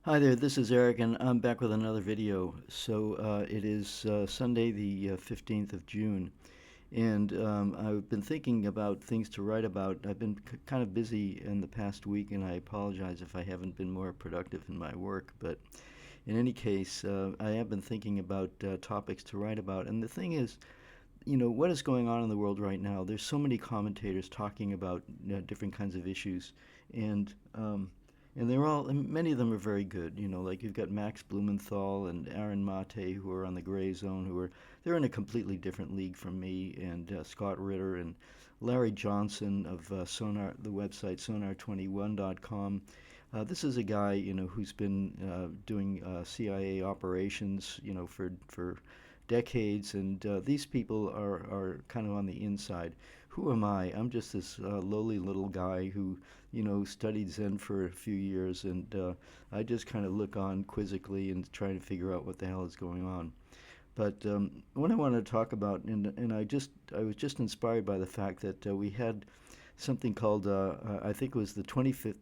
Hi there, this is Eric, and I'm back with another video. It is Sunday, the 15th of June, and I've been thinking about things to write about. I've been kind of busy in the past week, and I apologize if I haven't been more productive in my work. But in any case, I have been thinking about topics to write about. And the thing is, what is going on in the world right now? There's so many commentators talking about different kinds of issues, and and many of them are very good. Like you've got Max Blumenthal and Aaron Mate, who are on the Gray Zone, they're in a completely different league from me, and Scott Ritter and Larry Johnson of Sonar, the website sonar21.com. This is a guy, who's been doing CIA operations, for decades, and these people are kind of on the inside. Who am I? I'm just this lowly little guy who, studied Zen for a few years, and I just kind of look on quizzically and try to figure out what the hell is going on. But what I wanted to talk about, and I was just inspired by the fact that we had something called I think it was the 25th,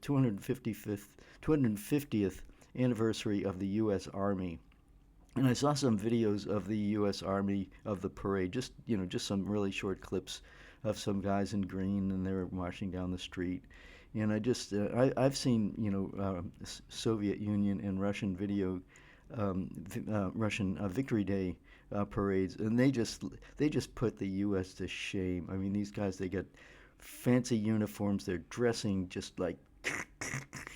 250th anniversary of the U.S. Army, and I saw some videos of the U.S. Army of the parade, just some really short clips of some guys in green, and they were marching down the street. And I've seen Soviet Union and Russian Russian Victory Day parades, and they just put the U.S. to shame. I mean, these guys, they get fancy uniforms. They're dressing just like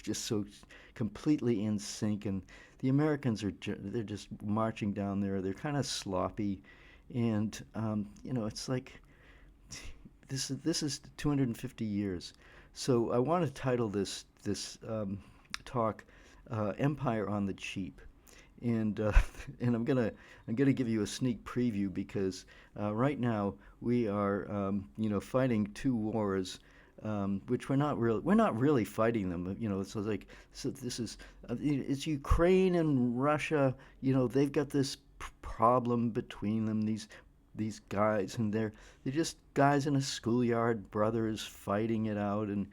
just so completely in sync, and the Americans they're just marching down there. They're kind of sloppy, and it's like this is 250 years. So I want to title this talk "Empire on the Cheap," and and I'm gonna give you a sneak preview because right now we are fighting two wars, which we're not really fighting them. This is it's Ukraine and Russia. They've got this problem between them. These guys, and they're just guys in a schoolyard, brothers fighting it out. And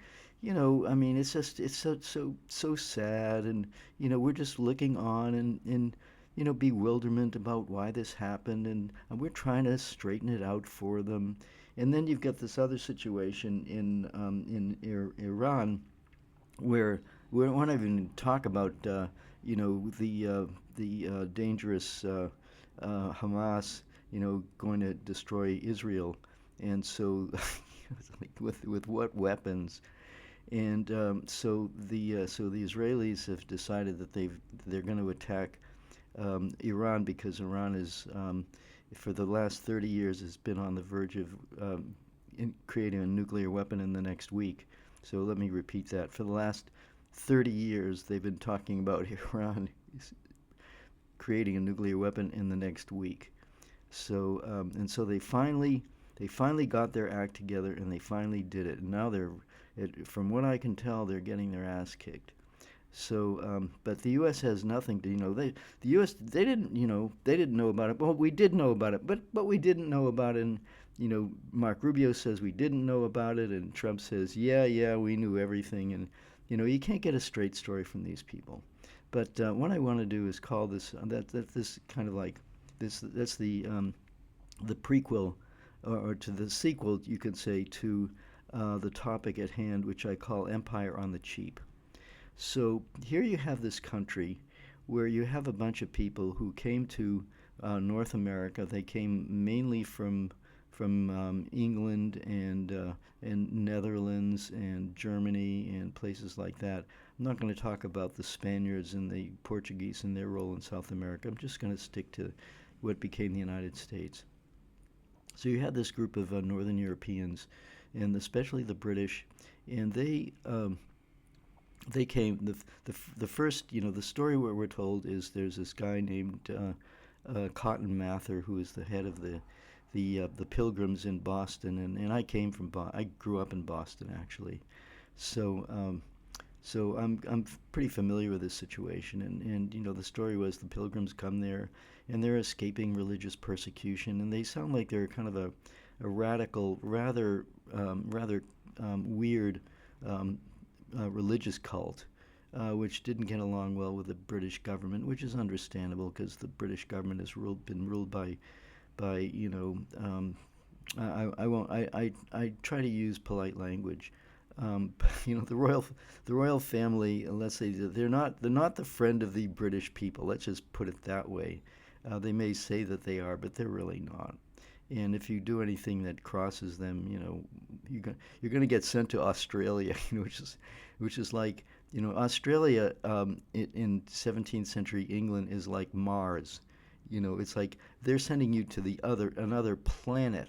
I mean, it's so sad. And we're just looking on and bewilderment about why this happened, and we're trying to straighten it out for them. And then you've got this other situation in Iran, where we won't even talk about the dangerous Hamas, going to destroy Israel, and so with what weapons? And so the Israelis have decided that they're going to attack Iran, because Iran is for the last 30 years has been on the verge of creating a nuclear weapon in the next week. So let me repeat that. For the last 30 years, they've been talking about Iran creating a nuclear weapon in the next week. So they finally got their act together, and they finally did it. And now from what I can tell, they're getting their ass kicked. So, but the U.S. has nothing to, the U.S. They didn't know about it. Well, we did know about it, but we didn't know about it. And Mark Rubio says we didn't know about it, and Trump says, yeah, we knew everything. And you can't get a straight story from these people. But what I want to do is call this kind of like this. That's the prequel, or to the sequel, you could say, to the topic at hand, which I call Empire on the Cheap. So here you have this country where you have a bunch of people who came to North America. They came mainly from England and Netherlands and Germany and places like that. I'm not going to talk about the Spaniards and the Portuguese and their role in South America. I'm just going to stick to what became the United States. So you had this group of Northern Europeans, and especially the British, and they came. The first, the story where we're told is there's this guy named Cotton Mather, who is the head of the Pilgrims in Boston, and I came from I grew up in Boston, actually. So I'm pretty familiar with this situation, and the story was the Pilgrims come there, and they're escaping religious persecution, and they sound like they're kind of a radical, rather weird religious cult. which didn't get along well with the British government, which is understandable because the British government has been ruled by I won't I try to use polite language. The royal family, let's say they're not the friend of the British people. Let's just put it that way. They may say that they are, but they're really not. And if you do anything that crosses them, you're going to get sent to Australia, which is like, Australia in 17th century England is like Mars. It's like they're sending you to the other another planet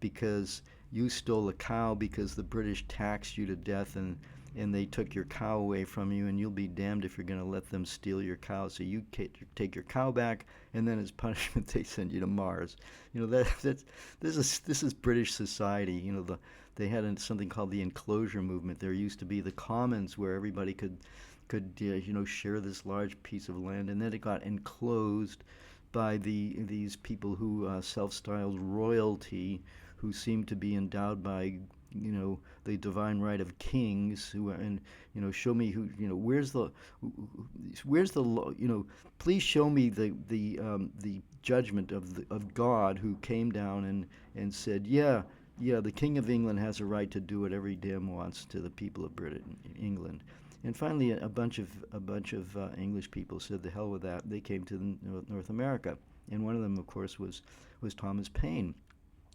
because you stole a cow because the British taxed you to death and they took your cow away from you, and you'll be damned if you're going to let them steal your cow. So you take your cow back, and then as punishment they send you to Mars. This is British society. They had something called the enclosure movement. There used to be the commons where everybody could share this large piece of land, and then it got enclosed by these people who self-styled royalty, who seem to be endowed by the divine right of kings who are, and show me who, where's the law, please show me the judgment of God who came down and said, yeah, the King of England has a right to do whatever he damn wants to the people of Britain, England. And finally, a bunch of English people said, "The hell with that." They came to North America, and one of them, of course, was Thomas Paine.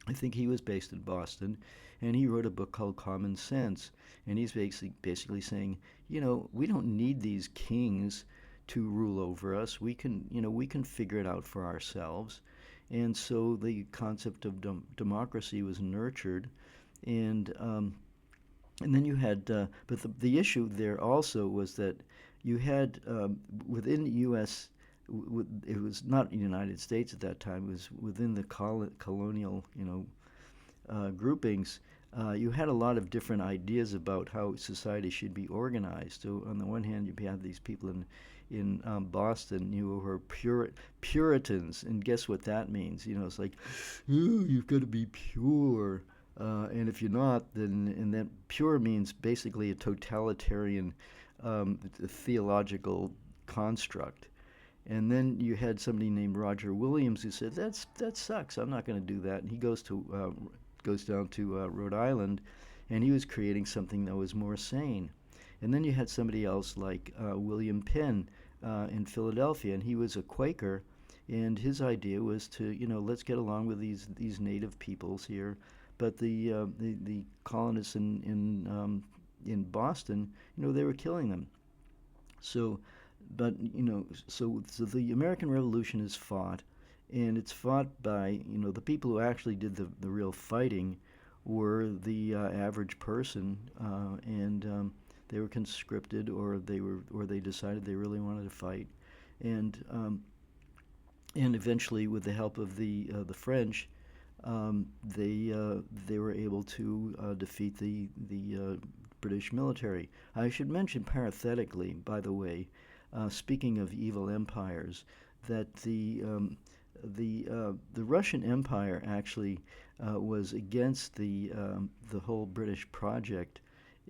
I think he was based in Boston, and he wrote a book called Common Sense. And he's basically saying, we don't need these kings to rule over us. We can figure it out for ourselves. And so the concept of democracy was nurtured, and and then you had, but the issue there also was that you had within the U.S. It was not the United States at that time. It was within the colonial, groupings. You had a lot of different ideas about how society should be organized. So on the one hand, you had these people in Boston, who were Puritans, and guess what that means? It's like, ooh, you've got to be pure. And if you're not, and that pure means basically a totalitarian theological construct. And then you had somebody named Roger Williams who said, that sucks. I'm not going to do that. And he goes down to Rhode Island, and he was creating something that was more sane. And then you had somebody else like William Penn in Philadelphia, and he was a Quaker, and his idea was to, let's get along with these native peoples here. But the colonists in Boston, they were killing them. So, but so the American Revolution is fought, and it's fought by the people who actually did the real fighting were the average person, and they were conscripted, or they decided they really wanted to fight, and and eventually, with the help of the French, they were able to defeat the British military. I should mention parenthetically, by the way, speaking of evil empires, that the Russian Empire actually was against the whole British project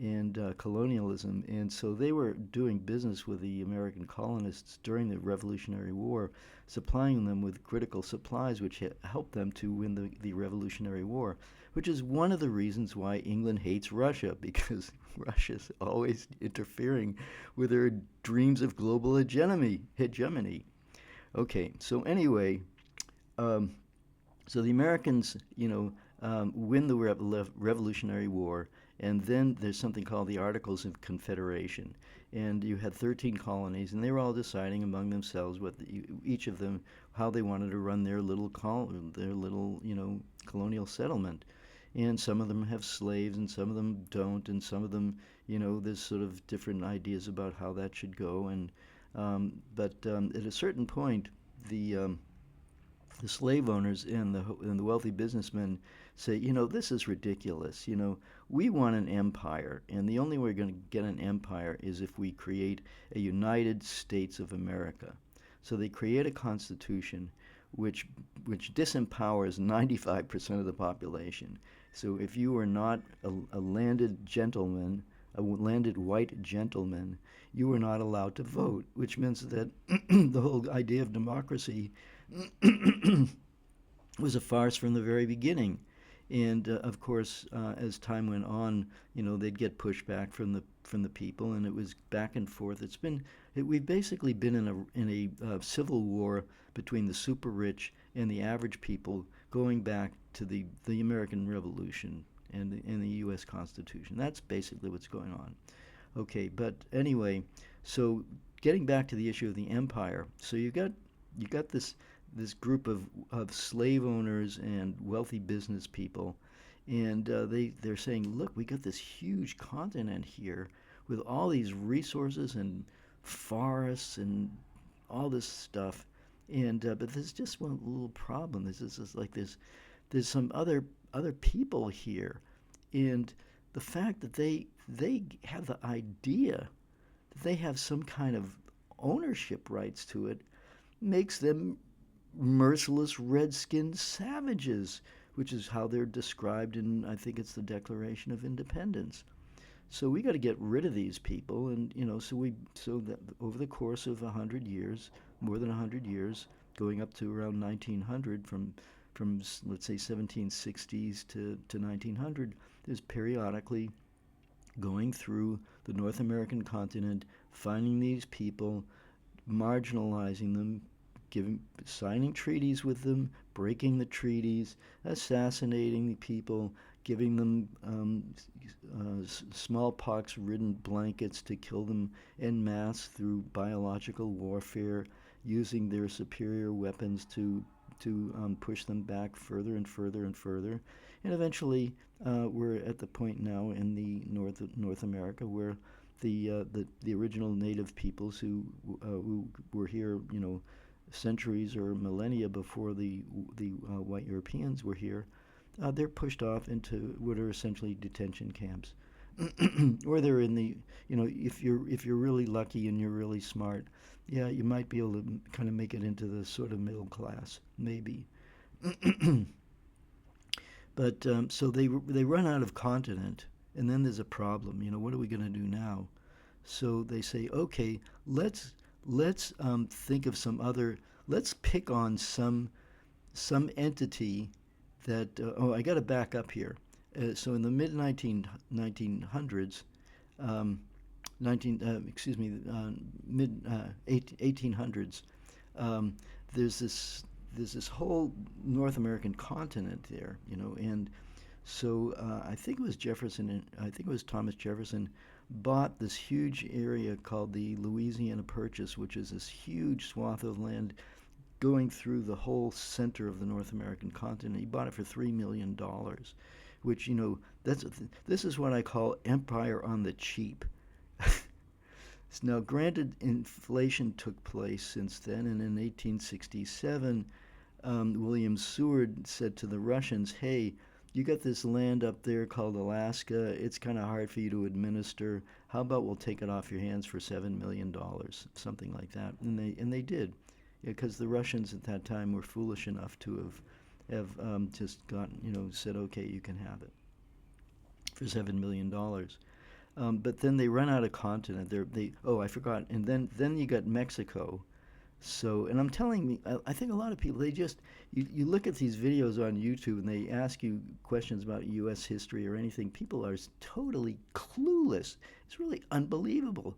and colonialism, and so they were doing business with the American colonists during the Revolutionary War, supplying them with critical supplies, which helped them to win the Revolutionary War, which is one of the reasons why England hates Russia, because Russia's always interfering with their dreams of global hegemony. Okay, so anyway, um, so the Americans, win the Revolutionary War, and then there's something called the Articles of Confederation. And you had 13 colonies, and they were all deciding among themselves each of them, how they wanted to run their little colonial settlement. And some of them have slaves, and some of them don't, and some of them, there's sort of different ideas about how that should go. And but at a certain point, the slave owners and the wealthy businessmen say, this is ridiculous. We want an empire, and the only way we're going to get an empire is if we create a United States of America. So they create a constitution which disempowers 95% of the population. So if you are not a landed gentleman, a landed white gentleman you were not allowed to vote, which means that the whole idea of democracy was a farce from the very beginning. And of course, as time went on, they'd get pushback from the people, and it was back and forth. We've basically been in a civil war between the super rich and the average people, going back to the American Revolution and the U.S. Constitution. That's basically what's going on. Okay, but anyway, so getting back to the issue of the empire, so you got this group of slave owners and wealthy business people, and they're saying, look, we got this huge continent here with all these resources and forests and all this stuff, and but there's just one little problem. This is like there's some other people here, and the fact that they have the idea that they have some kind of ownership rights to it makes them merciless red-skinned savages, which is how they're described in, I think it's the Declaration of Independence. So we got to get rid of these people, and so that over the course of 100 years, more than 100 years, going up to around 1900, from let's say 1760s to 1900, there's periodically going through the North American continent, finding these people, marginalizing them, signing treaties with them, breaking the treaties, assassinating the people, giving them smallpox-ridden blankets to kill them en masse through biological warfare, using their superior weapons to push them back further and further and further, and eventually we're at the point now in the North America where the original native peoples who were here, centuries or millennia before the white Europeans were here, they're pushed off into what are essentially detention camps, or they're in the, if you're really lucky and you're really smart, yeah, you might be able to kind of make it into the sort of middle class, maybe. But so they run out of continent, and then there's a problem. What are we going to do now? So they say, okay, let's think of some other. Let's pick on some entity that. I got to back up here. So in the mid 1900s, mid 1800s, there's this whole North American continent there, and so I think it was I think it was Thomas Jefferson bought this huge area called the Louisiana Purchase, which is this huge swath of land going through the whole center of the North American continent. He bought it for $3 million, which this is what I call empire on the cheap. Now, granted, inflation took place since then, and in 1867, William Seward said to the Russians, "Hey, you got this land up there called Alaska. It's kind of hard for you to administer. How about we'll take it off your hands for $7 million," something like that. And they did, because the Russians at that time were foolish enough to have just gotten, said, "Okay, you can have it for $7 million." But then they run out of continent. I forgot. And then you got Mexico. So, and I'm telling me, I think a lot of people, they just, you look at these videos on YouTube and they ask you questions about U.S. history or anything. People are totally clueless. It's really unbelievable.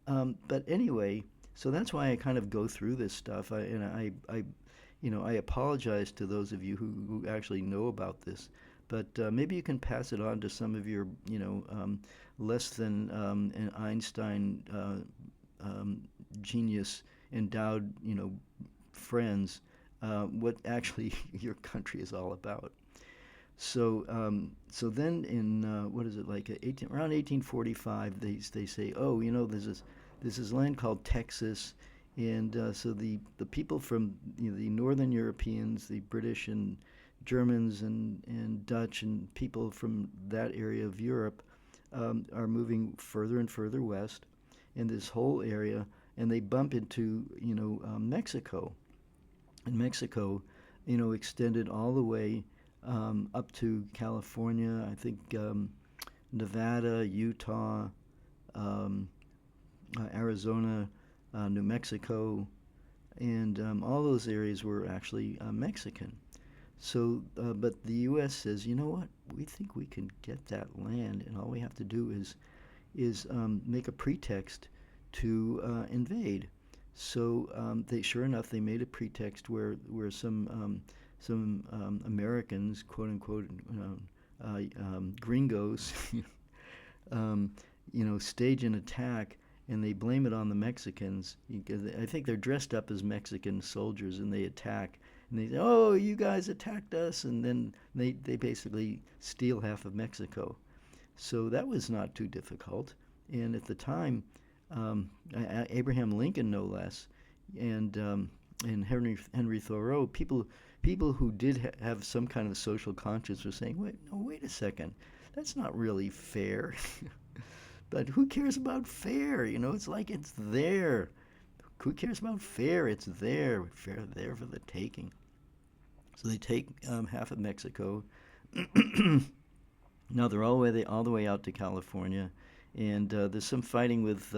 But anyway, so that's why I kind of go through this stuff. I apologize to those of you who actually know about this. But maybe you can pass it on to some of your, less than an Einstein genius endowed, friends, what actually your country is all about. So then in what is it, like around 1845, they say, oh, there's this land called Texas, and so the people from the Northern Europeans, the British and Germans and Dutch and people from that area of Europe are moving further and further west in this whole area, and they bump into Mexico, and Mexico extended all the way up to California, I think Nevada, Utah, Arizona, New Mexico, and all those areas were actually Mexican. So, but the U.S. says, you know what? We think we can get that land, and all we have to do is make a pretext to invade. So they, sure enough, they made a pretext where some Americans, quote unquote, gringos, um, stage an attack, and they blame it on the Mexicans. I think they're dressed up as Mexican soldiers, and they attack. And they say, "Oh, you guys attacked us," and then they basically steal half of Mexico. So that was not too difficult. And at the time, Abraham Lincoln, no less, and and Henry Thoreau, people who did have some kind of social conscience were saying, "Wait, no, wait a second, that's not really fair." But who cares about fair? It's like it's there. Who cares about fair? It's there. Fair there for the taking. So they take half of Mexico. No, they're all the way out to California, and there's some fighting with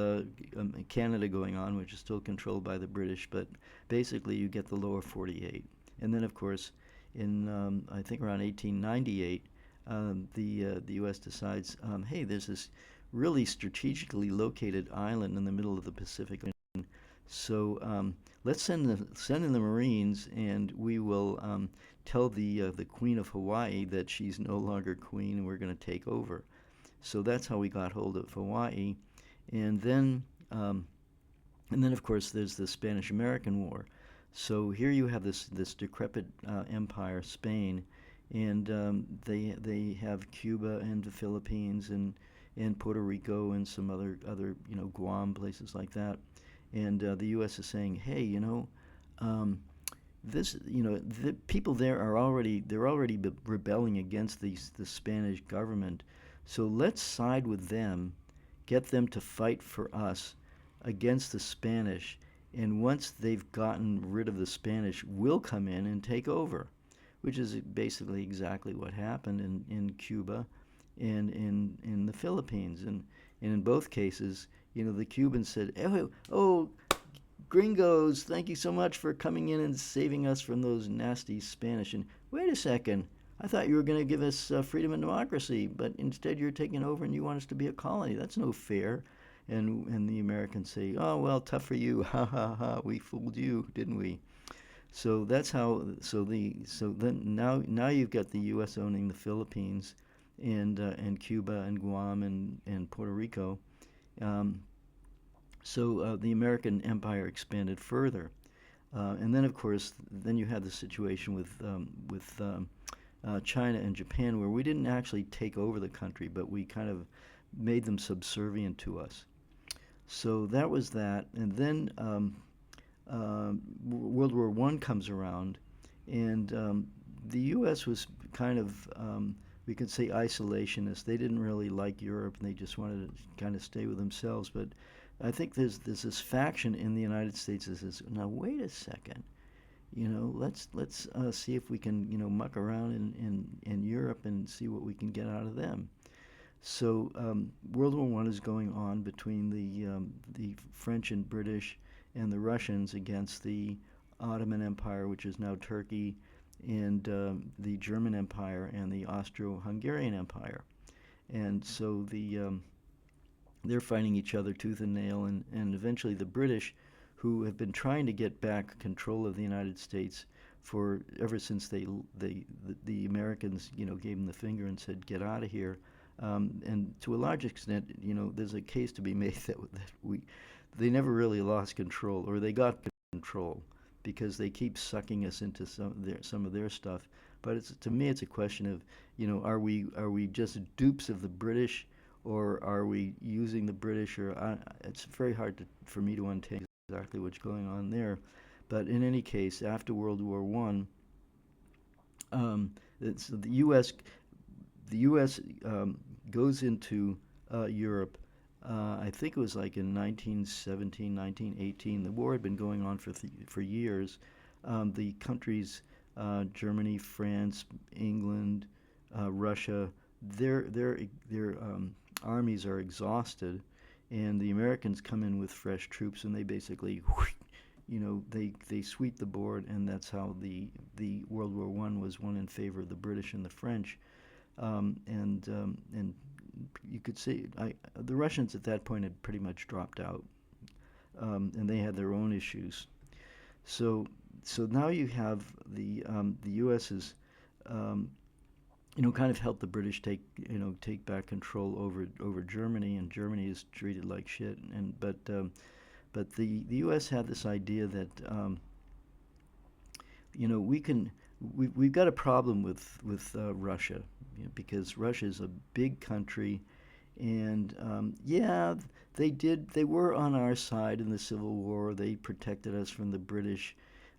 Canada going on, which is still controlled by the British. But basically, you get the lower 48, and then of course, in I think around 1898, the U.S. decides, hey, there's this really strategically located island in the middle of the Pacific Ocean. So let's send in the Marines, and we will tell the Queen of Hawaii that she's no longer queen, and we're going to take over. So that's how we got hold of Hawaii, and then um, of course there's the Spanish-American War. So here you have this decrepit empire, Spain, and they have Cuba and the Philippines and Puerto Rico and some other Guam, places like that. And the U.S. is saying, hey, um, this the people there are already rebelling against the Spanish government, so let's side with them, get them to fight for us against the Spanish, and once they've gotten rid of the Spanish, we'll come in and take over, which is basically exactly what happened in Cuba and in the Philippines. And in both cases, the Cubans said, oh, gringos, thank you so much for coming in and saving us from those nasty Spanish. And wait a second, I thought you were going to give us freedom and democracy, but instead you're taking over and you want us to be a colony. That's no fair. And the Americans say, oh, well, tough for you. Ha ha ha, we fooled you, didn't we? So that's how. So then now you've got the U.S. owning the Philippines, and Cuba and Guam and Puerto Rico. Um, so the American empire expanded further, and then of course then you had the situation with China and Japan, where we didn't actually take over the country, but we kind of made them subservient to us. So that was that, and then World War One comes around, and the U.S. was kind of, we could say, isolationist. They didn't really like Europe, and they just wanted to kind of stay with themselves. But I think there's this faction in the United States that says, now wait a second, let's see if we can muck around in Europe and see what we can get out of them. So World War One is going on between the French and British and the Russians against the Ottoman Empire, which is now Turkey, and the German Empire and the Austro-Hungarian Empire. And so they're fighting each other tooth and nail, and eventually the British, who have been trying to get back control of the United States for ever since the Americans gave them the finger and said get out of here. And to a large extent, there's a case to be made that they never really lost control, or they got control, because they keep sucking us into some of their stuff. But to me, it's a question of, are we just dupes of the British, or are we using the British? Or it's very hard for me to untangle exactly what's going on there. But in any case, after World War One, the U.S. Goes into Europe. I think it was like in 1917, 1918. The war had been going on for years. The countries, Germany, France, England, Russia, their armies are exhausted, and the Americans come in with fresh troops, and they basically, they sweep the board, and that's how the World War I was won in favor of the British and the French. And you could see the Russians at that point had pretty much dropped out, and they had their own issues. So so now you have the U.S. is um, kind of helped the British take back control over Germany, and Germany is treated like shit. But the U.S. had this idea that we can we've got a problem with Russia, because Russia is a big country, and yeah, they were on our side in the Civil War. They protected us from the British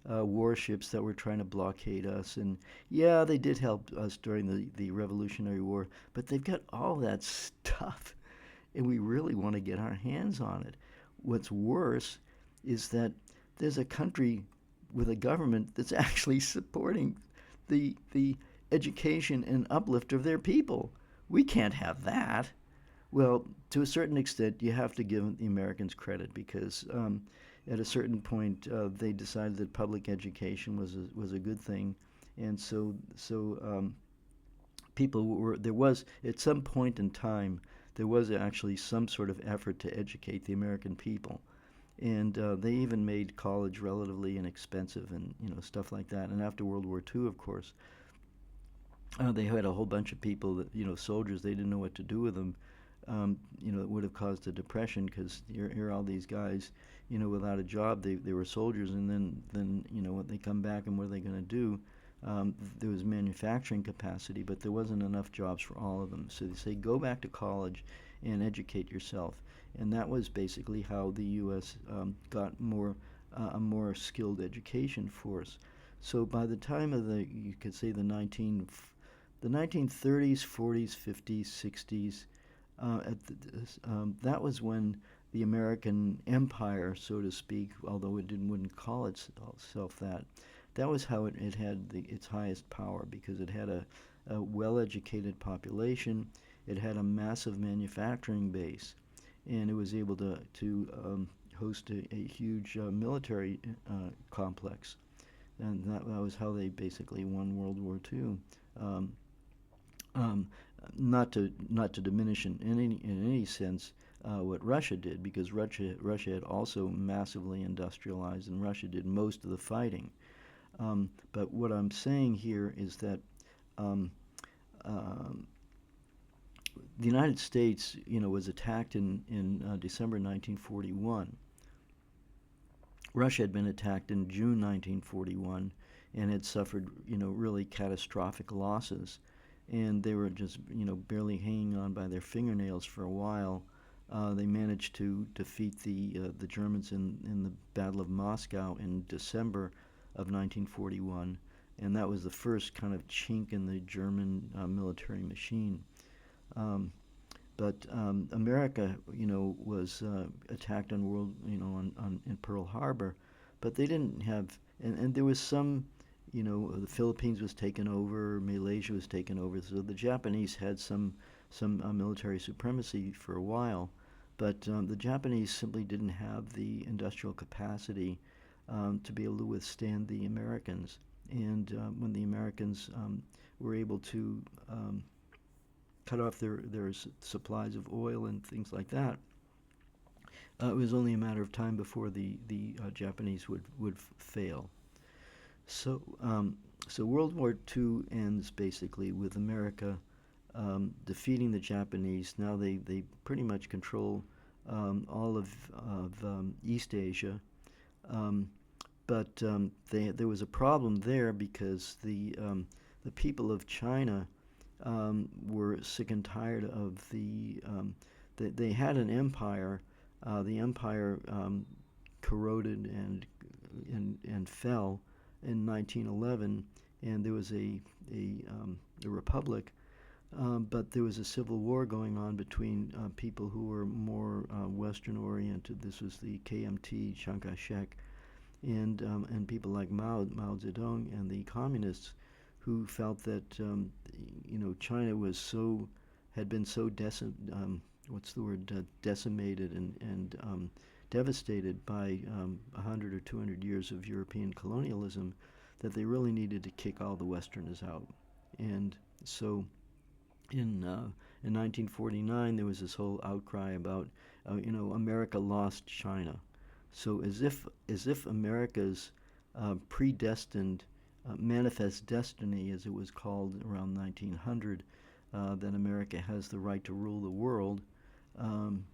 warships that were trying to blockade us, and yeah, they did help us during the Revolutionary War. But they've got all that stuff, and we really want to get our hands on it. What's worse is that there's a country with a government that's actually supporting the education and uplift of their people. We can't have that. Well, to a certain extent, you have to give the Americans credit, because at a certain point they decided that public education was a good thing, and so people were there was at some point in time there was actually some sort of effort to educate the American people, and they even made college relatively inexpensive, and stuff like that. And after World War II, of course, they had a whole bunch of people that soldiers, they didn't know what to do with them. It would have caused a depression, because here are all these guys, without a job. They were soldiers, and then when they come back, and what are they going to do? There was manufacturing capacity, but there wasn't enough jobs for all of them. So they say, go back to college and educate yourself. And that was basically how the U.S. Got a more skilled education force. So by the time of you could say the 1930s, 40s, 50s, 60s, that was when the American empire, so to speak, although it wouldn't call itself that was how it had its highest power, because it had a well-educated population, it had a massive manufacturing base, and it was able to host a huge military complex, and that was how they basically won World War II. Um, um, not to diminish in any sense what Russia did, because Russia had also massively industrialized, and Russia did most of the fighting. But what I'm saying here is that um, um, the United States, was attacked in December 1941. Russia had been attacked in June 1941 and had suffered, really catastrophic losses. And they were just, barely hanging on by their fingernails for a while. They managed to defeat the Germans in the Battle of Moscow in December of 1941, and that was the first kind of chink in the German military machine. Um, but America, was attacked on in Pearl Harbor, but they didn't have, and there was some, the Philippines was taken over, Malaysia was taken over, so the Japanese had some military supremacy for a while, but the Japanese simply didn't have the industrial capacity to be able to withstand the Americans. And when the Americans were able to cut off their supplies of oil and things like that, it was only a matter of time before the Japanese would fail. So so World War II ends basically with America defeating the Japanese. Now they pretty much control all of East Asia. Um, but there was a problem there, because the people of China were sick and tired of they had an empire. The empire corroded and fell in 1911, and there was a republic. But there was a civil war going on between people who were more Western oriented. This was the KMT, Chiang Kai-shek, and people like Mao Zedong and the communists, who felt that China had been so what's the word, decimated and devastated by 100 or 200 years of European colonialism, that they really needed to kick all the Westerners out. And so in 1949, there was this whole outcry about, America lost China. So as if America's predestined manifest destiny, as it was called around 1900, that America has the right to rule the world. Um,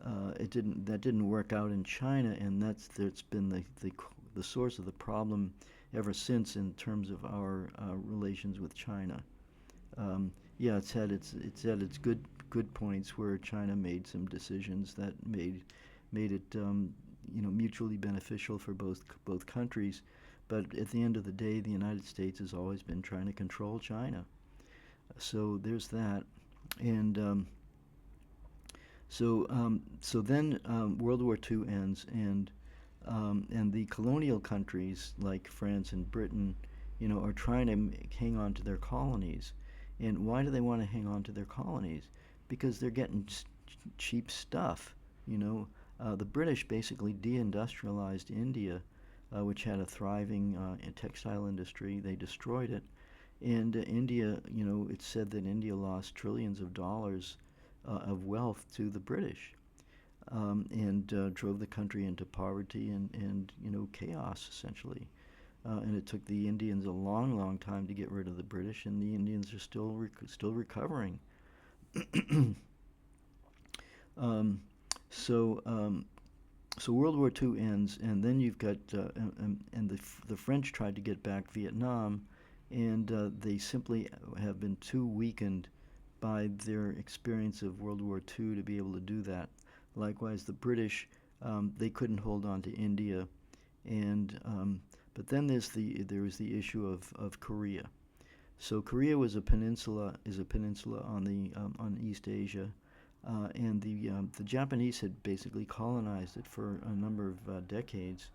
that didn't work out in China, and that's been the source of the problem ever since in terms of our relations with China. Um, yeah, it's had its good points where China made some decisions that made it mutually beneficial for both countries. But at the end of the day, the United States has always been trying to control China. So there's that, and so then World War II ends, and the colonial countries like France and Britain, are trying to hang on to their colonies. And why do they want to hang on to their colonies? Because they're getting cheap stuff. The British basically deindustrialized India, which had a thriving textile industry. They destroyed it, and India, it's said that India lost trillions of dollars of wealth to the British, and drove the country into poverty and chaos essentially. And it took the Indians a long, long time to get rid of the British, and the Indians are still recovering. um, so um, so World War II ends, and then you've got and the French tried to get back Vietnam, and they simply have been too weakened by their experience of World War II to be able to do that. Likewise, the British, they couldn't hold on to India, and but then there was the issue of Korea. So Korea is a peninsula on East Asia, and the Japanese had basically colonized it for a number of decades,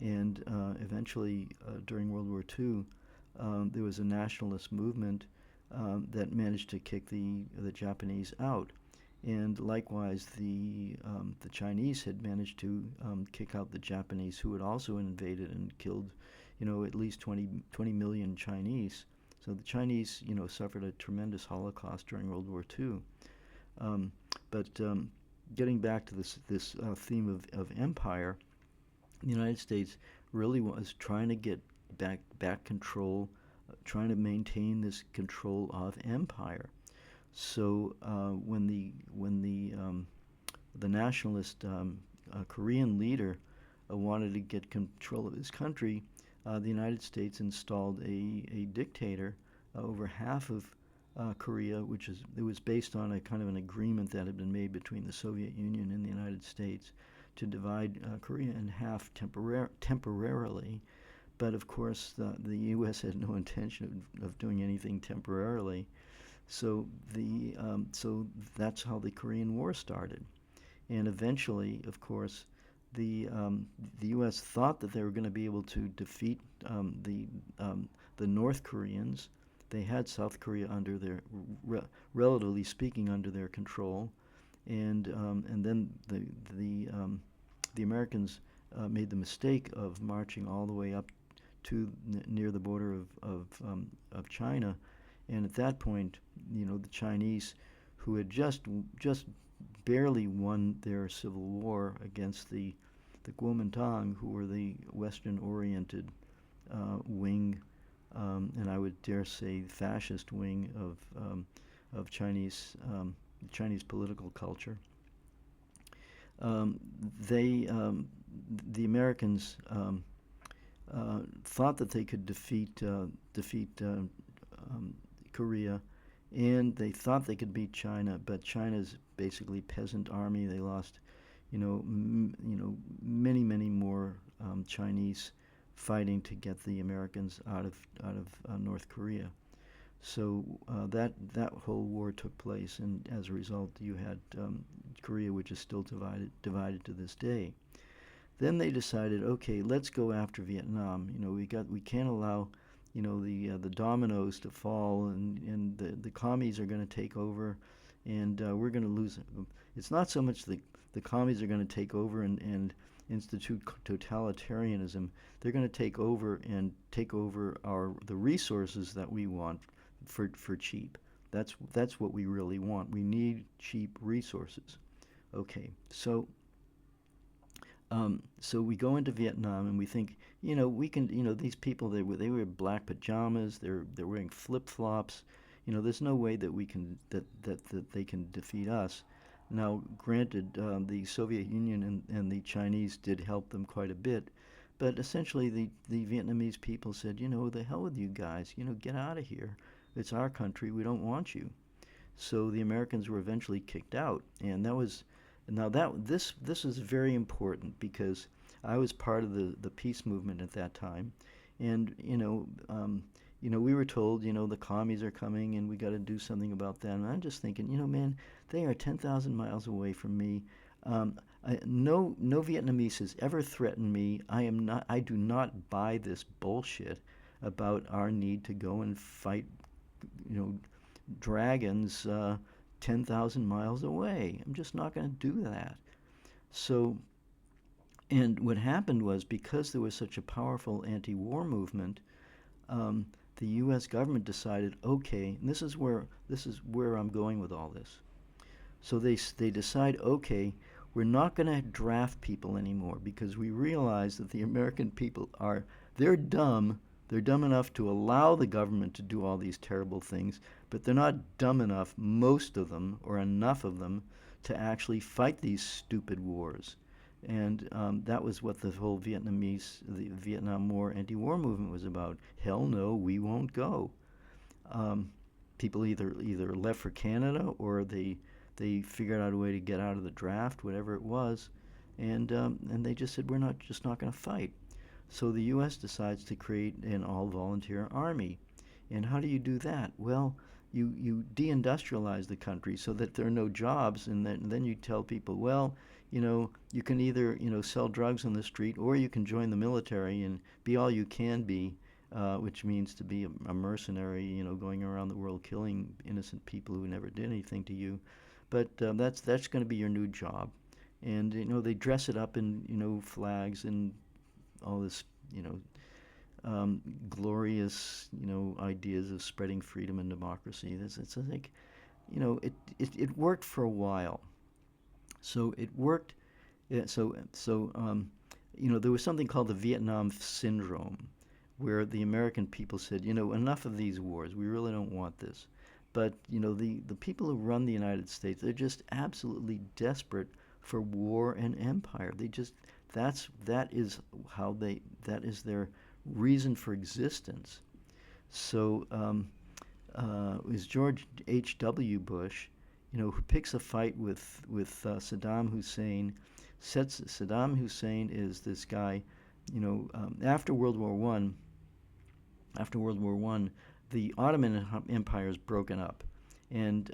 and eventually during World War II, there was a nationalist movement that managed to kick the Japanese out. And likewise, the Chinese had managed to kick out the Japanese, who had also invaded and killed, at least 20 million Chinese. So the Chinese, suffered a tremendous Holocaust during World War II. But getting back to this theme of empire, the United States really was trying to get back control, trying to maintain this control of empire. So when the nationalist Korean leader wanted to get control of his country, the United States installed a dictator over half of Korea, it was based on a kind of an agreement that had been made between the Soviet Union and the United States to divide Korea in half temporarily. But of course, the U.S. had no intention of doing anything temporarily. So that's how the Korean War started. And eventually, of course, the the U.S. thought that they were going to be able to defeat the North Koreans. They had South Korea under relatively speaking, under their control, and then the Americans made the mistake of marching all the way up to near the border of China, and at that point, the Chinese, who had just barely won their civil war against the Kuomintang, who were the Western-oriented wing, and I would dare say fascist wing of Chinese political culture. Um, they the Americans thought that they could defeat Korea, and they thought they could beat China, but China's basically peasant army. They lost, many more Chinese fighting to get the Americans out of North Korea. So that whole war took place, and as a result, you had Korea, which is still divided to this day. Then they decided, okay, let's go after Vietnam. We can't allow, the dominoes to fall, and the commies are going to take over, and we're going to lose. It's not so much the commies are going to take over and institute totalitarianism. They're going to take over the resources that we want for cheap. That's what we really want. We need cheap resources. Okay, so we go into Vietnam and we think, we can, these people, they wear black pajamas, they're wearing flip flops. There's no way that we can that they can defeat us. Now, granted, the Soviet Union and the Chinese did help them quite a bit, but essentially the Vietnamese people said, the hell with you guys, get out of here. It's our country. We don't want you. So the Americans were eventually kicked out, and that was now that this is very important because I was part of the peace movement at that time, and we were told the commies are coming and we got to do something about them. And I'm just thinking, man, they are 10,000 miles away from me. No Vietnamese has ever threatened me. I do not buy this bullshit about our need to go and fight, you know, dragons 10,000 miles away. I'm just not going to do that. So, and what happened was because there was such a powerful anti-war movement, the U.S. government decided, okay, and this is where I'm going with all this. So they decide, okay, we're not going to draft people anymore because we realize that the American people they're dumb. They're dumb enough to allow the government to do all these terrible things, but they're not dumb enough, most of them, or enough of them, to actually fight these stupid wars. And that was what the Vietnam War anti-war movement was about. Hell no, we won't go. Um, People either left for Canada or they figured out a way to get out of the draft, whatever it was, and they just said we're not going to fight. So the U.S. decides to create an all-volunteer army. And how do you do that? Well, you deindustrialize the country so that there are no jobs, and then you tell people, well, you can either, sell drugs on the street or you can join the military and be all you can be, which means to be a mercenary, going around the world killing innocent people who never did anything to you. But that's going to be your new job. And, they dress it up in, flags and all this, you know, glorious, ideas of spreading freedom and democracy. It's like, it worked for a while. So it worked. There was something called the Vietnam Syndrome, where the American people said, enough of these wars. We really don't want this. But the people who run the United States, they're just absolutely desperate for war and empire. That is their reason for existence. So it was George H.W. Bush, who picks a fight with Saddam Hussein. Saddam Hussein is this guy, after World War One. After World War One, the Ottoman Empire is broken up, and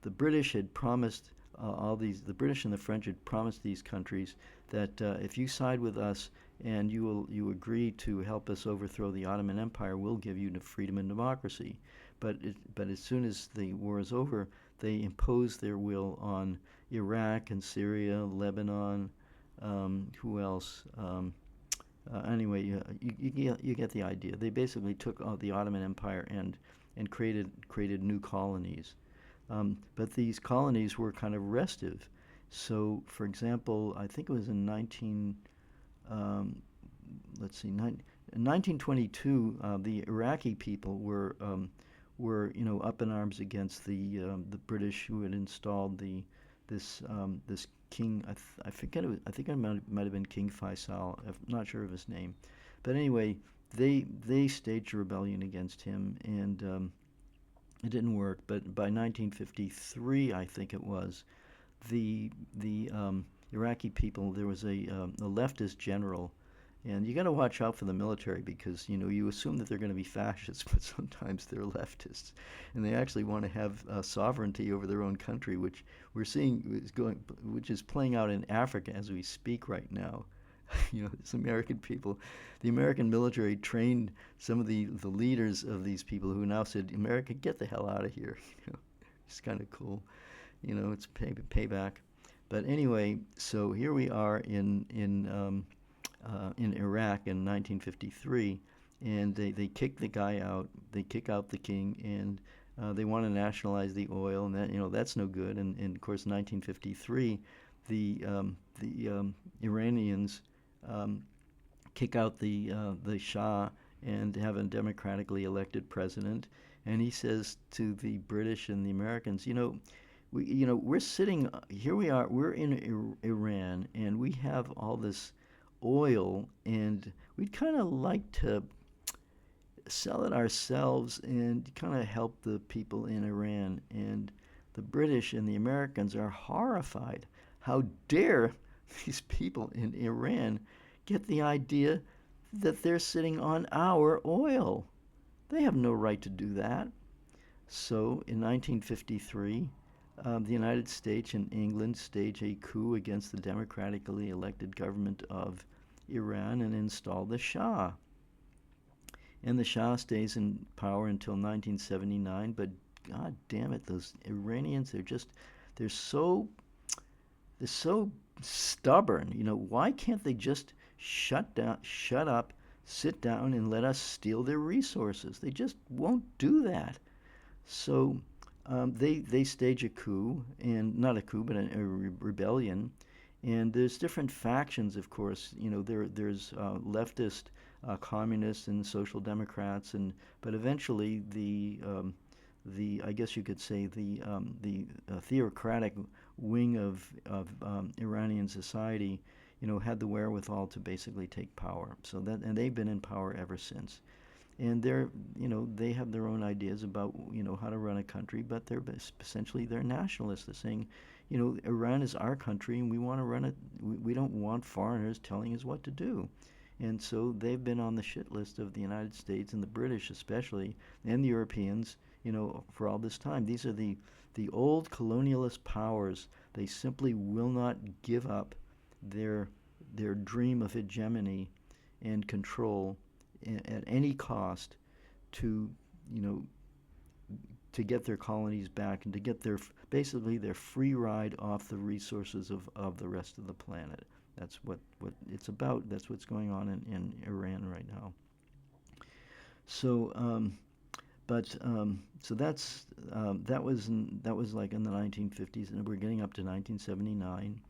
the British had promised the British and the French had promised these countries that if you side with us and you agree to help us overthrow the Ottoman Empire, we'll give you freedom and democracy. But as soon as the war is over, they impose their will on Iraq and Syria, Lebanon, who else? Anyway, you get the idea. They basically took the Ottoman Empire and created new colonies. But these colonies were kind of restive. So, for example, I think it was in um, let's see, in 1922, the Iraqi people were up in arms against the British who had installed this king. I forget I think it might have been King Faisal. I'm not sure of his name, but anyway, they staged a rebellion against him, and it didn't work. But by 1953, I think it was, the Iraqi people, there was a leftist general, and you got to watch out for the military because you assume that they're going to be fascists, but sometimes they're leftists, and they actually want to have sovereignty over their own country, which we're seeing which is playing out in Africa as we speak right now. It's American people. The American military trained some of the leaders of these people who now said, "America, get the hell out of here." It's kind of cool. It's payback. But anyway, so here we are in Iraq in 1953, and they kick the guy out. They kick out the king, and they want to nationalize the oil, and that's no good. And of course, 1953, the Iranians um, kick out the Shah and have a democratically elected president. And he says to the British and the Americans, we're sitting here. We are. We're in Iran, and we have all this oil, and we'd kind of like to sell it ourselves and kind of help the people in Iran. And the British and the Americans are horrified. How dare these people in Iran get the idea that they're sitting on our oil? They have no right to do that. So in 1953, the United States and England stage a coup against the democratically elected government of Iran and install the Shah. And the Shah stays in power until 1979. But God damn it, those Iranians, they're so they're so stubborn. Why can't they just shut up, sit down, and let us steal their resources? They just won't do that. So they stage a coup, and not a coup, but a rebellion. And there's different factions, of course. There's leftist communists and social democrats, but eventually the I guess you could say the theocratic wing of Iranian society, had the wherewithal to basically take power. And they've been in power ever since. And they have their own ideas about how to run a country, but they're nationalists. They're saying, Iran is our country and we want to run it. We don't want foreigners telling us what to do. And so they've been on the shit list of the United States and the British especially, and the Europeans, for all this time. These are the old colonialist powers. They simply will not give up their dream of hegemony and control at any cost to you know to get their colonies back and to get basically their free ride off the resources of the rest of the planet. That's what it's about. That's what's going on in Iran right now. So so that was like in the 1950s, and we're getting up to 1979.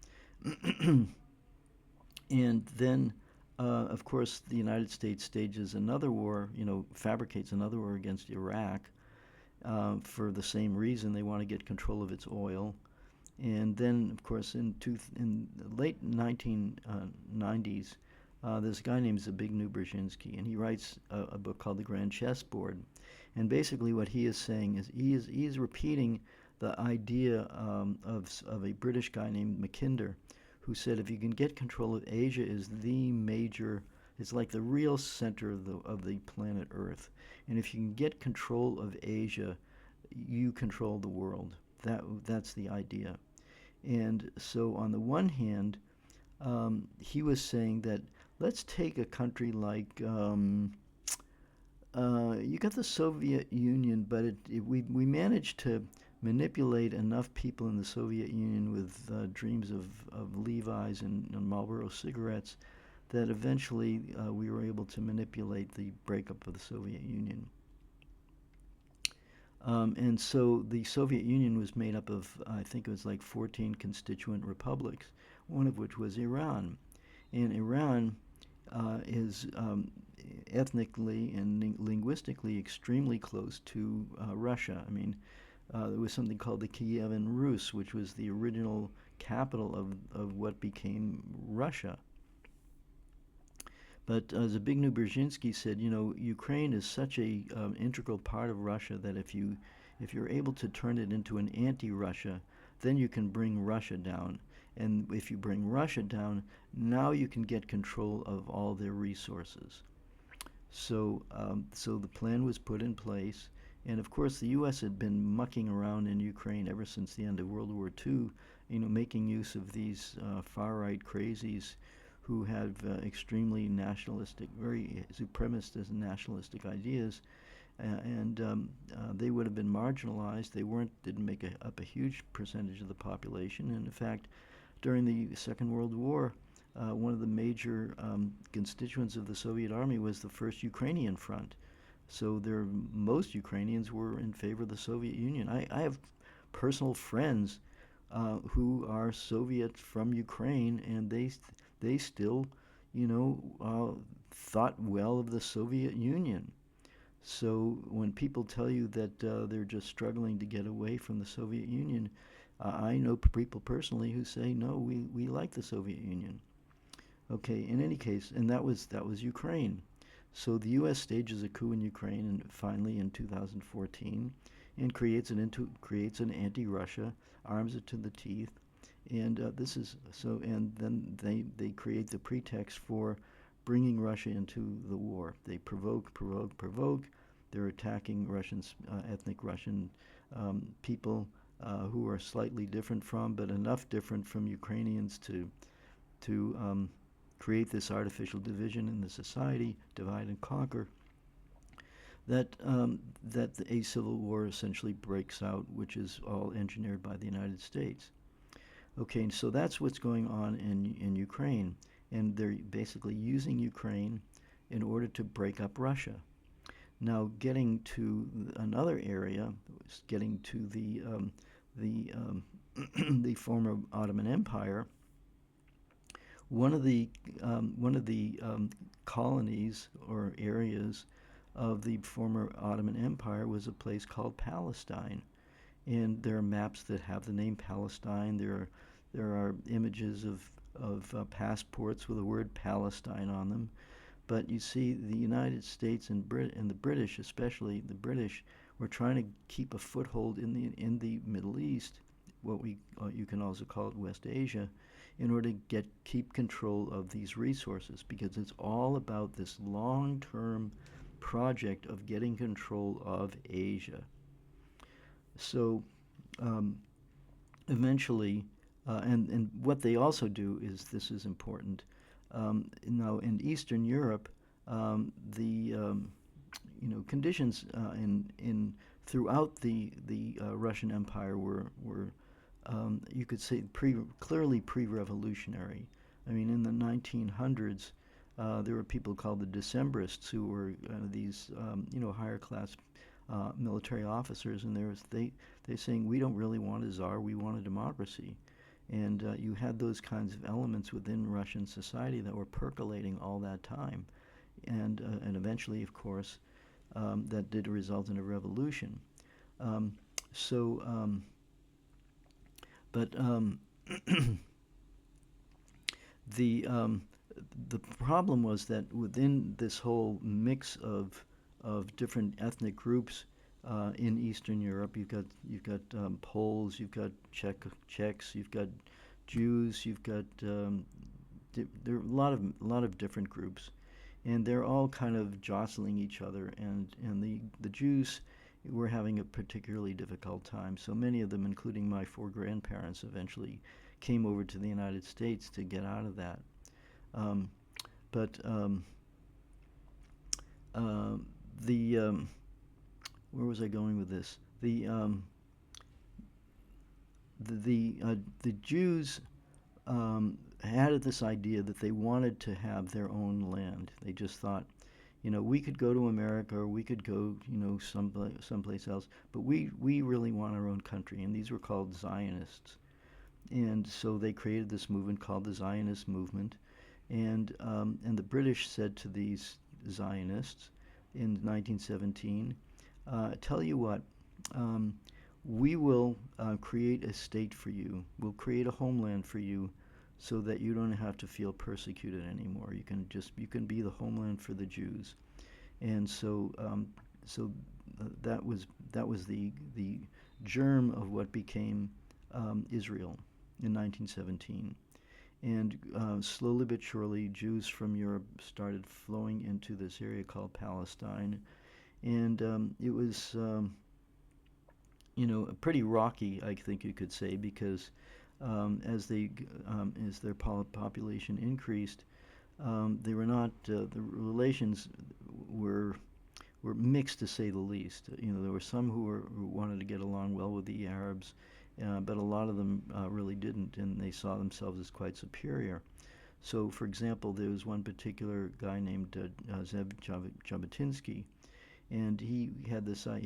And then, of course, the United States stages another war, fabricates another war against Iraq for the same reason. They want to get control of its oil. And then, of course, in the late 1990s, there's a guy named Zbigniew Brzezinski, and he writes a book called The Grand Chessboard. And basically, what he is saying is he is repeating the idea of a British guy named Mackinder, who said if you can get control of Asia, is the major, it's like the real center of the planet Earth, and if you can get control of Asia, you control the world. That's the idea. And so on the one hand, he was saying that let's take a country like you got the Soviet Union, but we managed to manipulate enough people in the Soviet Union with dreams of Levi's and Marlboro cigarettes that eventually we were able to manipulate the breakup of the Soviet Union. And so the Soviet Union was made up of, I think it was like 14 constituent republics, one of which was Iran. And Iran is ethnically and linguistically extremely close to Russia. I mean, there was something called the Kievan Rus, which was the original capital of what became Russia. But Zbigniew Brzezinski said, Ukraine is such a integral part of Russia that if you're able to turn it into an anti-Russia, then you can bring Russia down. And if you bring Russia down, now you can get control of all their resources. So the plan was put in place, and of course the U.S. had been mucking around in Ukraine ever since the end of World War II, making use of these far-right crazies who have extremely nationalistic, very supremacist and nationalistic ideas. and they would have been marginalized. They didn't make up a huge percentage of the population. And in fact, during the Second World War, one of the major constituents of the Soviet army was the First Ukrainian Front. So most Ukrainians were in favor of the Soviet Union. I have personal friends who are Soviet from Ukraine, and they still, thought well of the Soviet Union. So when people tell you that they're just struggling to get away from the Soviet Union, I know people personally who say, no, we like the Soviet Union. Okay, in any case, and that was Ukraine. So the U.S. stages a coup in Ukraine, and finally in 2014, and creates an anti-Russia, arms it to the teeth, and and then they create the pretext for bringing Russia into the war. They provoke. They're attacking ethnic Russian people who are slightly different from, but enough different from Ukrainians to create this artificial division in the society, divide and conquer, that a civil war essentially breaks out, which is all engineered by the United States. Okay, and so that's what's going on in Ukraine, and they're basically using Ukraine in order to break up Russia. Now, getting to another area, getting to the the former Ottoman Empire, one of the colonies or areas of the former Ottoman Empire was a place called Palestine, and there are maps that have the name Palestine. There are images of passports with the word Palestine on them. But you see, the United States and the British, especially the British, were trying to keep a foothold in the Middle East, what you can also call it West Asia, in order to keep control of these resources, because it's all about this long-term project of getting control of Asia. So um, eventually, and what they also do is, this is important. Now in Eastern Europe, the conditions in throughout the Russian Empire were you could say clearly pre-revolutionary. I mean, in the 1900s, there were people called the Decembrists who were these higher class military officers, and they're saying, we don't really want a czar, we want a democracy. And you had those kinds of elements within Russian society that were percolating all that time, and eventually, of course, that did result in a revolution. Um, so, but the the problem was that within this whole mix of different ethnic groups in Eastern Europe, you've got Poles, you've got Czechs, you've got Jews, you've got there are a lot of different groups, and they're all kind of jostling each other, and the Jews were having a particularly difficult time. So many of them, including my four grandparents, eventually came over to the United States to get out of that. Um, but uh, the where was I going with this? The Jews had this idea that they wanted to have their own land. They just thought, we could go to America, or we could go, someplace else, but we really want our own country. And these were called Zionists. And so they created this movement called the Zionist movement. And the British said to these Zionists in 1917, tell you what, um, we will create a state for you. We'll create a homeland for you, so that you don't have to feel persecuted anymore. You can be the homeland for the Jews. And so that was the germ of what became Israel in 1917. And slowly but surely, Jews from Europe started flowing into this area called Palestine, and it was pretty rocky, I think you could say, because as their population increased, they were not the relations were were mixed, to say the least. There were some who wanted to get along well with the Arabs, but a lot of them really didn't, and they saw themselves as quite superior. So, for example, there was one particular guy named Zev Jabotinsky, and he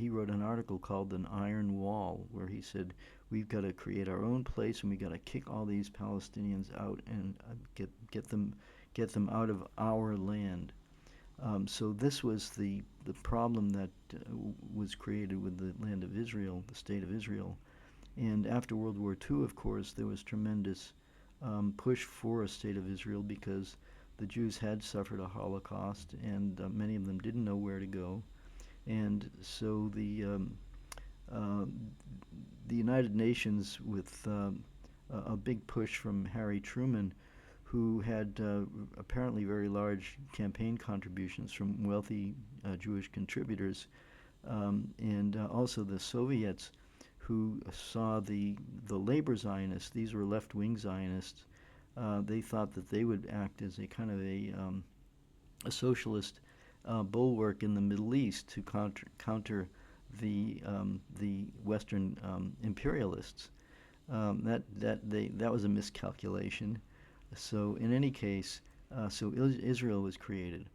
wrote an article called "An Iron Wall," where he said we've got to create our own place and we've got to kick all these Palestinians out and get them out of our land. So this was the problem that was created with the land of Israel, the state of Israel. And after World War II, of course, there was tremendous push for a state of Israel because the Jews had suffered a Holocaust, and many of them didn't know where to go. And so the United Nations, with a big push from Harry Truman, who had apparently very large campaign contributions from wealthy Jewish contributors, and also the Soviets, who saw the labor Zionists. These were left-wing Zionists. They thought that they would act as a kind of a socialist bulwark in the Middle East to counter the Western imperialists. That was a miscalculation. So in any case, Israel was created.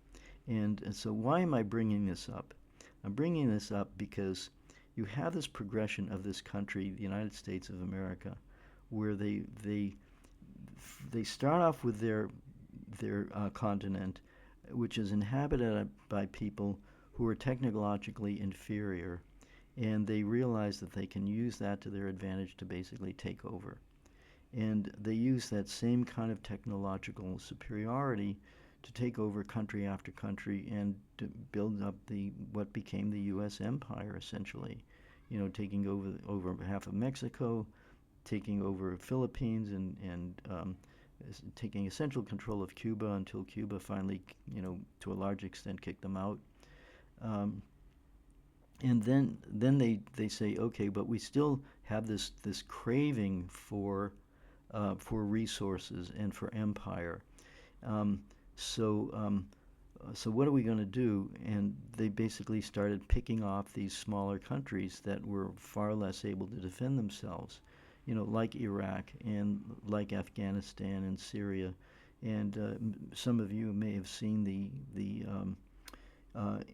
And so why am I bringing this up? I'm bringing this up because you have this progression of this country, the United States of America, where they start off with their continent, which is inhabited by people who are technologically inferior, and they realize that they can use that to their advantage to basically take over. And they use that same kind of technological superiority to take over country after country and to build up what became the U.S. empire, essentially. Taking over half of Mexico, taking over Philippines, and taking essential control of Cuba until Cuba finally, to a large extent, kicked them out. And then they say, okay, but we still have this craving for resources and for empire. So what are we going to do? And they basically started picking off these smaller countries that were far less able to defend themselves, like Iraq and like Afghanistan and Syria. And some of you may have seen the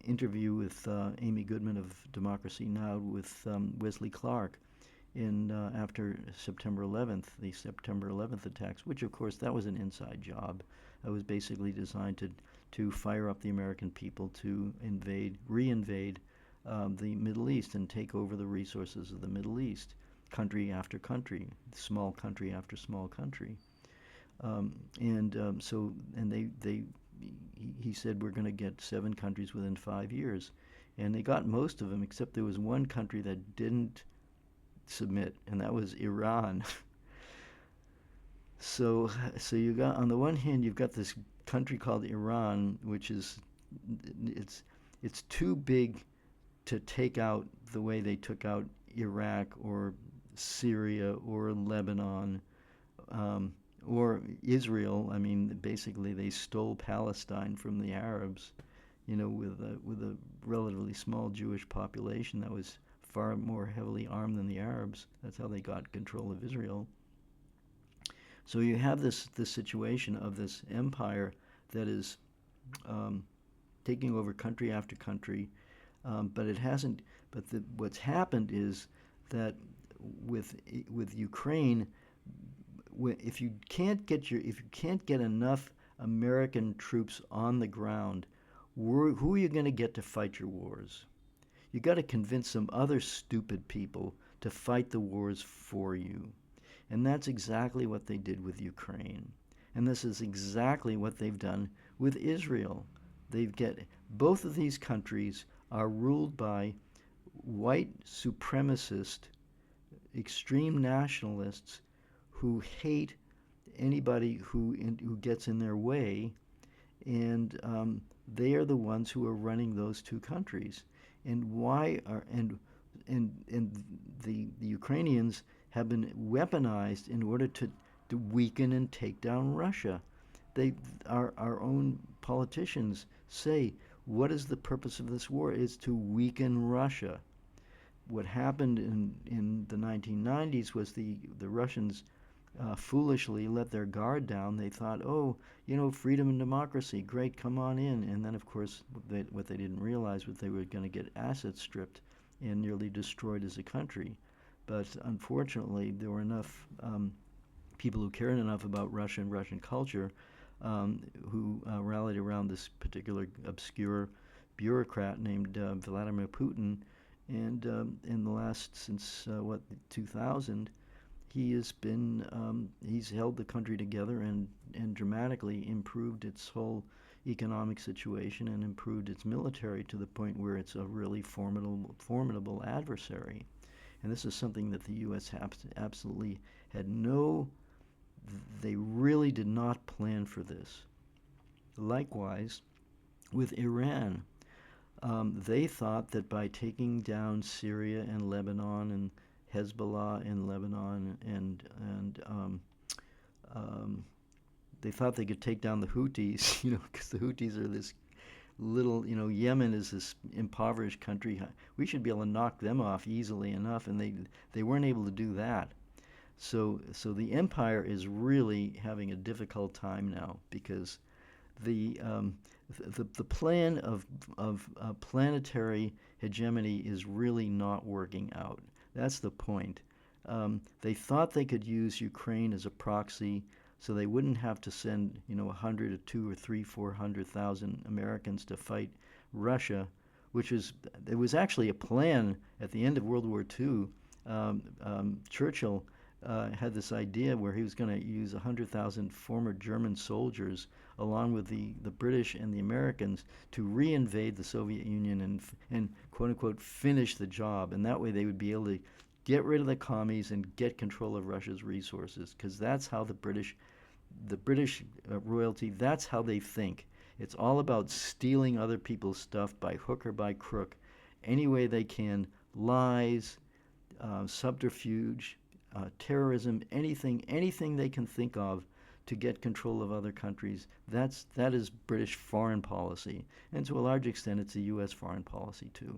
interview with Amy Goodman of Democracy Now! With Wesley Clark after September 11th, the September 11th attacks, which of course that was an inside job. It was basically designed to fire up the American people to re-invade the Middle East and take over the resources of the Middle East, country after country, small country after small country. He said we're going to get 7 countries within 5 years, and they got most of them, except there was one country that didn't submit, and that was Iran. So you got, on the one hand, you've got this country called Iran, which is it's too big to take out the way they took out Iraq or Syria or Lebanon or Israel. I mean, basically they stole Palestine from the Arabs, with a relatively small Jewish population that was far more heavily armed than the Arabs. That's how they got control of Israel. So you have this situation of this empire that is taking over country after country, but it hasn't. But what's happened is that with Ukraine, if you can't get enough American troops on the ground, who are you going to get to fight your wars? You got to convince some other stupid people to fight the wars for you. And that's exactly what they did with Ukraine. And this is exactly what they've done with Israel. Both of these countries are ruled by white supremacist, extreme nationalists who hate anybody who gets in their way, and they are the ones who are running those 2 countries. And the Ukrainians have been weaponized in order to weaken and take down Russia. Our own politicians say what is the purpose of this war? It's to weaken Russia. What happened in the 1990s was the Russians foolishly let their guard down. They thought, oh, freedom and democracy, great, come on in. And then, of course, what they didn't realize was they were going to get assets stripped and nearly destroyed as a country. But unfortunately, there were enough people who cared enough about Russia and Russian culture who rallied around this particular obscure bureaucrat named Vladimir Putin. And in the last, since 2000, he's held the country together and dramatically improved its whole economic situation and improved its military to the point where it's a really formidable adversary. And this is something that the U.S. absolutely had they really did not plan for this. Likewise, with Iran, they thought that by taking down Syria and Lebanon and Hezbollah in Lebanon and they thought they could take down the Houthis, because the Houthis are this little, Yemen is this impoverished country. We should be able to knock them off easily enough, and they weren't able to do that. So the empire is really having a difficult time now because the plan of planetary hegemony is really not working out. That's the point. They thought they could use Ukraine as a proxy, so they wouldn't have to send 100 or 2 or 3, 400,000 Americans to fight Russia, it was actually a plan at the end of World War II. Churchill had this idea where he was going to use 100,000 former German soldiers along with the British and the Americans to reinvade the Soviet Union and quote unquote finish the job. And that way they would be able to get rid of the commies and get control of Russia's resources, because that's how the British royalty, that's how they think. It's all about stealing other people's stuff by hook or by crook, any way they can, lies, subterfuge, terrorism, anything they can think of to get control of other countries. That is British foreign policy, and to a large extent, it's a U.S. foreign policy too.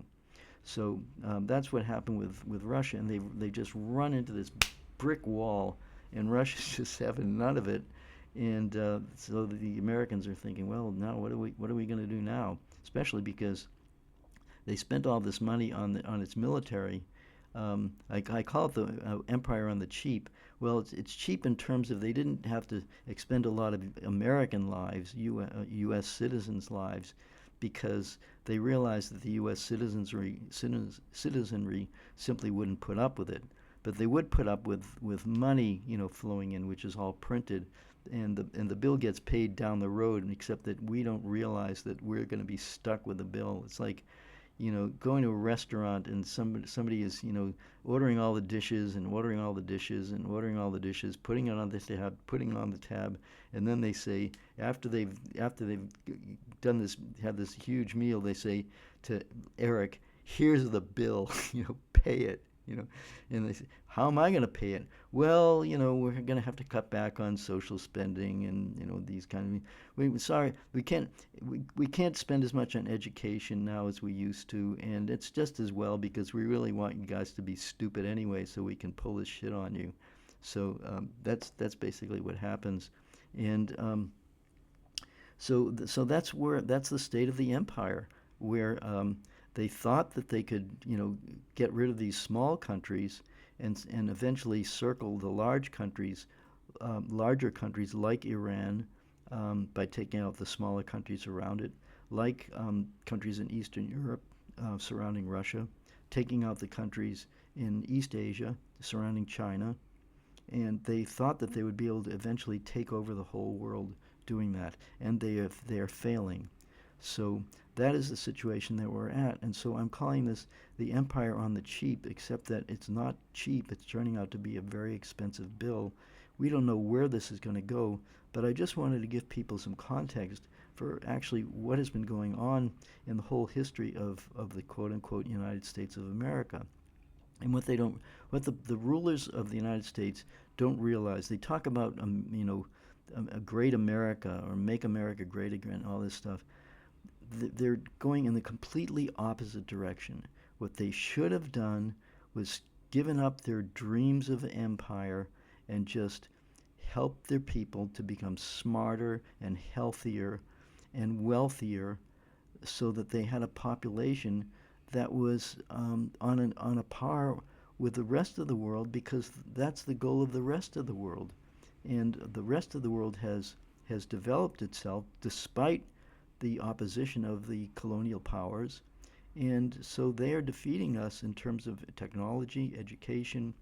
So that's what happened with Russia, and they just run into this brick wall, and Russia's just having none of it. And so the Americans are thinking, well, now what are we going to do now? Especially because they spent all this money on its military. I call it the empire on the cheap. Well, it's cheap in terms of they didn't have to expend a lot of American lives, U.S. citizens' lives, because they realized that the U.S. citizenry simply wouldn't put up with it. But they would put up with money, flowing in, which is all printed, and the bill gets paid down the road, except that we don't realize that we're going to be stuck with the bill. It's like, going to a restaurant and somebody is, ordering all the dishes and ordering all the dishes and ordering all the dishes, putting it on the tab, putting it on the tab, and then they say, after they've done this, had this huge meal, they say to Eric, "Here's the bill, pay it." And they say, "How am I going to pay it?" Well, we're going to have to cut back on social spending and these kind of. Sorry, we can't spend as much on education now as we used to, and it's just as well because we really want you guys to be stupid anyway, so we can pull this shit on you. So that's basically what happens, and so that's the state of the empire, where they thought that they could, get rid of these small countries and eventually circle the larger countries like Iran, by taking out the smaller countries around it, like countries in Eastern Europe surrounding Russia, taking out the countries in East Asia surrounding China, and they thought that they would be able to eventually take over the whole world doing that, and they are failing. So that is the situation that we're at, and so I'm calling this the empire on the cheap, except that it's not cheap. It's turning out to be a very expensive bill. We don't know where this is going to go, but I just wanted to give people some context for actually what has been going on in the whole history of the quote-unquote United States of America. And what the rulers of the United States don't realize, they talk about, a great America or make America great again, all this stuff. they're going in the completely opposite direction. What they should have done was given up their dreams of empire and just help their people to become smarter and healthier and wealthier so that they had a population that was on a par with the rest of the world, because that's the goal of the rest of the world. And the rest of the world has developed itself despite the opposition of the colonial powers. And so they are defeating us in terms of technology, education,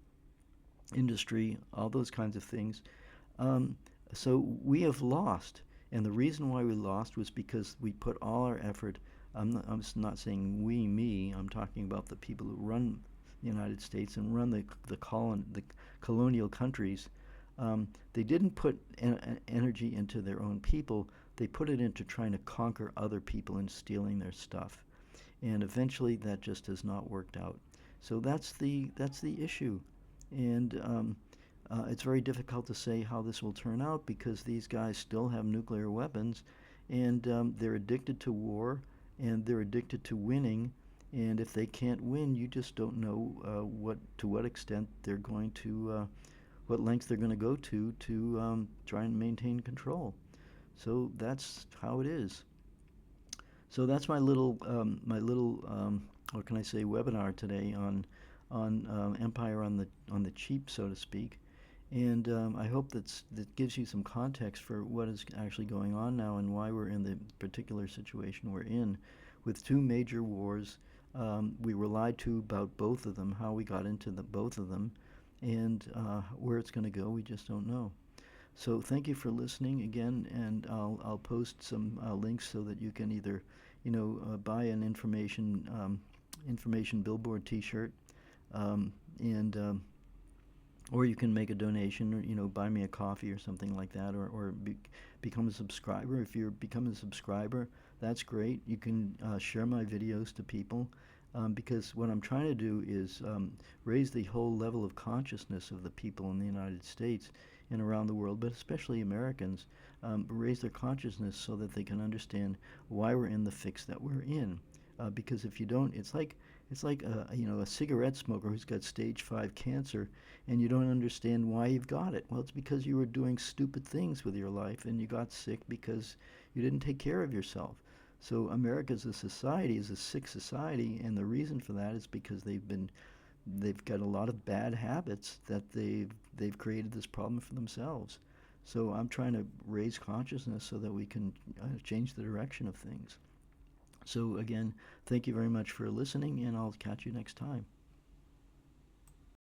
industry, all those kinds of things. Um, so we have lost. And the reason why we lost was because we put all our effort. I'm not saying we, me. I'm talking about the people who run the United States and run the colonial countries. They didn't put energy into their own people. They put it into trying to conquer other people and stealing their stuff. And eventually, that just has not worked out. So that's the issue. And it's very difficult to say how this will turn out, because these guys still have nuclear weapons, and they're addicted to war, and they're addicted to winning. And if they can't win, you just don't know what extent they're going to, what lengths they're going to go to try and maintain control. So that's how it is. So that's my little what can I say, webinar today on empire on the cheap, so to speak. And I hope that gives you some context for what is actually going on now and why we're in the particular situation we're in, with two major wars. We were lied to about both of them, how we got into both of them, and where it's going to go, we just don't know. So thank you for listening again, and I'll post some links so that you can either, buy an information billboard T-shirt, and or you can make a donation, or buy me a coffee or something like that, or become a subscriber. If you're becoming a subscriber, that's great. You can share my videos to people, because what I'm trying to do is raise the whole level of consciousness of the people in the United States and around the world, but especially Americans, raise their consciousness so that they can understand why we're in the fix that we're in. Because if you don't, it's like a cigarette smoker who's got stage 5 cancer, and you don't understand why you've got it. Well, it's because you were doing stupid things with your life, and you got sick because you didn't take care of yourself. So America as a society is a sick society, and the reason for that is because they've got a lot of bad habits that they've created this problem for themselves. So I'm trying to raise consciousness so that we can change the direction of things. So again, thank you very much for listening, and I'll catch you next time.